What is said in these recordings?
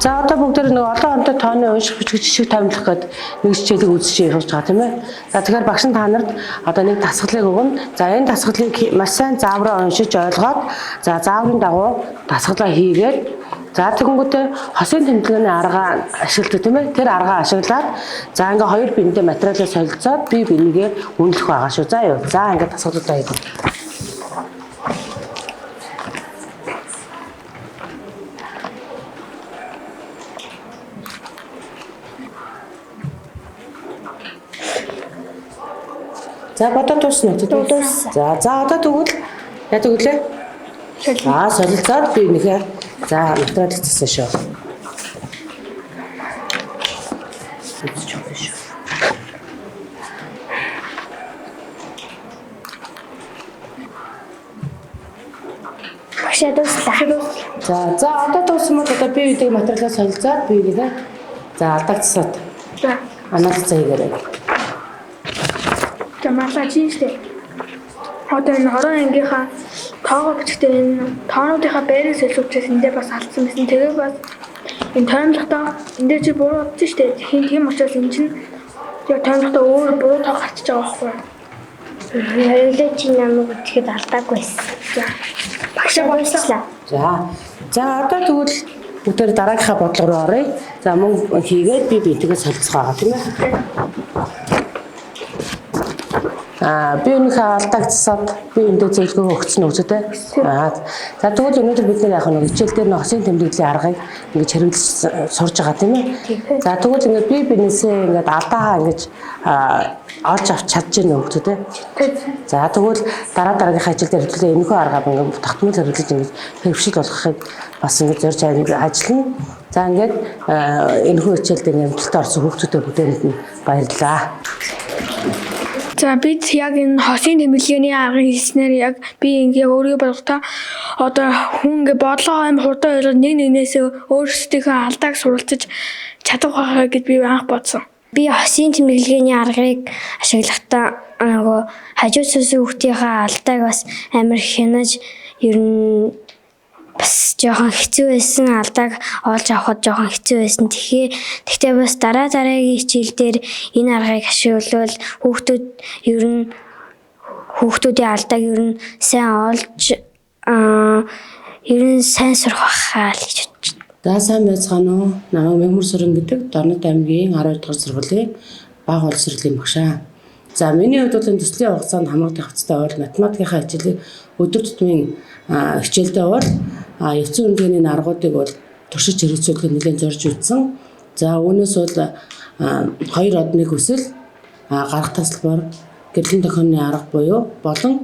За одоо бүгд нэг олон онтой тооны унших бичиг жишг томилох гэдэг нэг хичээлийг үзэж явж байгаа тийм ээ. За тэгэхээр багш нь та нарт одоо нэг дасгалыг өгнө. За энэ дасгалыг маш сайн заавраа уншиж ойлгоод за зааврын дагуу дасгалаа хийгээд за тэгэнгүүтээ хосын тэмдэглэний арга ашигладаг тийм ээ. Тэр аргаа ашиглаад за ингээ хоёр биентэй материалаа солилцоод бие бинийгээ үнэлэх байгаа шүү. За юу. За ингээ дасгалуудаа хийх. За бодоод дуусна үү? За одоо тэгвэл яадаг үлээ? Солилцоод би нэхэ за материалыг зассан шүү. Багшаа дуслаа. За одоо дууссан бол одоо би үеийг материалаа солилцоод би нэхэ за алдагдсаад. За Анализ хийгээрэй. Тамаалаа чинжтэй. Одоо энэ хорон ангийнхаа тоогоо бичгтээ энэ тоонуудынхаа байрыг солиулчихсан эндээ бас алдсан байсан. Тэгээ бас энэ тоймлогтоо эндээ чи буруу бодсон шүү дээ. Тийм учраас энэ чинь яг тоймлогтоо өөр буруу тоо гарчиж байгаа байхгүй юу? Хоёулаа чи намайг итгэхэд алдаагүйсэн. За багшаа баярлалаа. За одоо тэгвэл бүгдээр дараагийнхаа бодлого руу оръё. За мөн хийгээд би битгээ солилцох байгаа тийм ээ. Би өнөхөө алдагдсаад би эндээ зөвлөгөө өгсөн үү те. За тэгвэл өнөөдөр бид яг нэг хичээл дээр нэг хосын тэмдэглэлийн аргыг ингэж хэрэглэж сурж байгаа тийм ээ. За тэгвэл ингээд би бинээсээ ингээд алдаагаа ингэж олж авч чадж байна үү те. За тэгвэл дараагийнхаа хичээл дээр хэлээ энэхүү аргаар ингээд тогтмол хэрэглэж ингэж хэвшил болгохыг бас ингэж зорж ажиллана. За ингээд энэхүү хичээл дээр амжилттай орсон хүүхдүүдэд бүгдээрэнд нь баярлалаа. За бид яг энэ хосын тэмдэглэгийн аргыг хийснээр яг би ингээ өөрийгөө бодлоо одоо хүн ингээ бодлого аим хурдан ойлгоод нэг нэгнээсээ өөрсдийнхөө алдааг суралцаж чадах байхаа гэд би анх бодсон. Би хосын тэмдэглэгийн аргыг ашиглахдаа нөгөө хажуу сүсэг хүүхдийнхээ алдааг бас амар хянаж ер нь бас жоохон хэцүү байсан, алдааг олж авахд жоохон хэцүү байсан. Тэгэхдээ бас дараагийн хичээл дээр энэ аргыг ашиглавал хүүхдүүдийн алдааг ер нь сайн олж ер нь сайн сурах байхаа л гэж бодчих. За сайн байцгаана уу? Намайг Мэгмар Сүрэн гэдэг Дорнод аймгийн 12 дугаар сургуулийн бага боловсролын багшаа. За миний хувьд бол энэ төслийн хугацаанд хамаатай хавцтай бол математикийнхаа хичээлийг өдөр тутмын хичээлдээ бол өвцөн үндэсний аргуудыг бол туршиж хэрэгжүүлэхэд нэлээд зорж үзсэн. За үүнээс бол 2 одны хүсэл гарах тасалбар гэрлэн тохионы арга буюу болон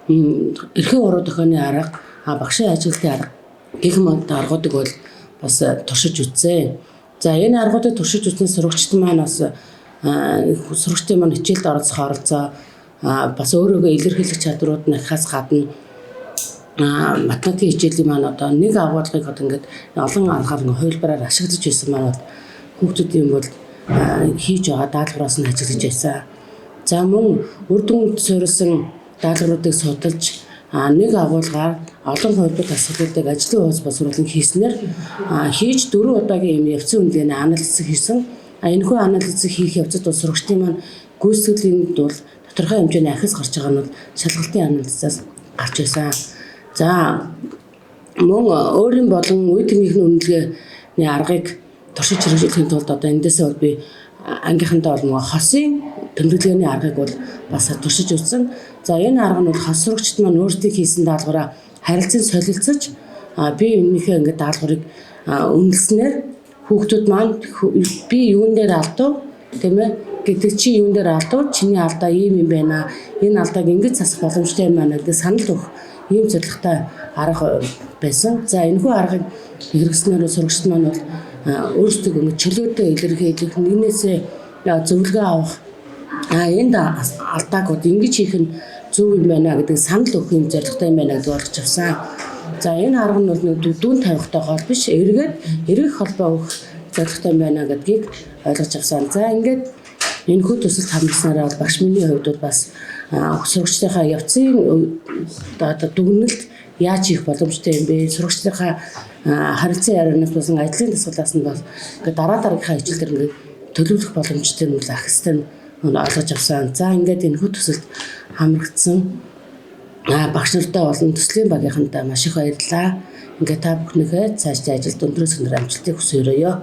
эрхэн уруу тохионы арга багшийн ажилтны арга гэх мэт аргуудыг бол бас туршиж үзсэн. За энэ аргуудыг туршиж үзсэн сурагчид маань бас сурагчдын маань хичээлд оролцох оролцоо бас өөрөөгөө илэрхийлэх чадрууд нь ахаас гадна математикийн хичээлийн маань одоо нэг агуулгыг одоо ингээд олон аргаар хувилбараар ашиглаж байсан маань бол хүүхдүүдийн бол хийж байгаа даалгавраас нь ажиллаж байсан. За мөн үр дүнд суурилсан даалгавруудыг судалж нэг агуулгаар олон хувилбар тасгалуудыг ажлын хуудас боловсруулан хийснээр хийж 4 удаагийн юм явцын үнэлгээний анализ хийсэн. Энэхүү анализыг хийх явцад бол сурагчдын маань гүйцэтгэлийн бол тодорхой хэмжээний ахис гарч байгаа нь бол шалгалтын анализаас гарч байсан. За мөн өөрийн болон үе тэмдгийн үнэлгээний аргыг туршиж хэрэгжүүлэхийн тулд одоо эндээсээ бол би ангийнхандаа бол нөгөө хосын тэмдэглэгийн аргыг бол бас туршиж үзсэн. За энэ арга нь бол хос сурагчид маань өөрсдөө хийсэн даалгавраа харилцан солилцож би энэхээ ингээд даалгаврыг үнэлснээр хүүхдүүд маань би юун дээр алдав тийм ээ гэдэг чи юун дээр алдав чиний алдаа ийм юм байна. Энэ алдааг ингэж засах боломжтой юм байна гэдэг санал өгөх ийм зорилготой арга байсан. За энэхүү аргыг хэрэгснээр сурагчид маань бол өөрсдөө чөлөөтэй илэрхийлэх нэгнээсээ зөвлөгөө авах энд алдааг ингэж хийх нь зөв юм байна гэдэг санал өгөх юм зорилготой юм байна гэж ойлгож авсан. За энэ арга нь бол дүүн тавихтай гол биш эргэх холбоо өгөх зорилготой юм байна гэдгийг ойлгож авсан. За ингээд энэхүү төсөлд хамраснараа багш миний хувьд бол бас сурагчдынхаа явцын одоо дүгнэлт яаж хийх боломжтой юм бэ? Сурагчдынхаа харилцан ярианаас болон ажлын дасгалаас нь бол ингээд дараа дараагийнхаа хичээлдэр ингээд төлөвлөх боломжтой нь бол ахистай нь ойлгож авсан. За ингээд энэ хөт төсөлд хамрагдсан багш нартай болон төслийн багийнхандаа маш их баярлалаа. Ингээд та бүхнийхээ цаашдын ажилд өндөр амжилтыг хүсье.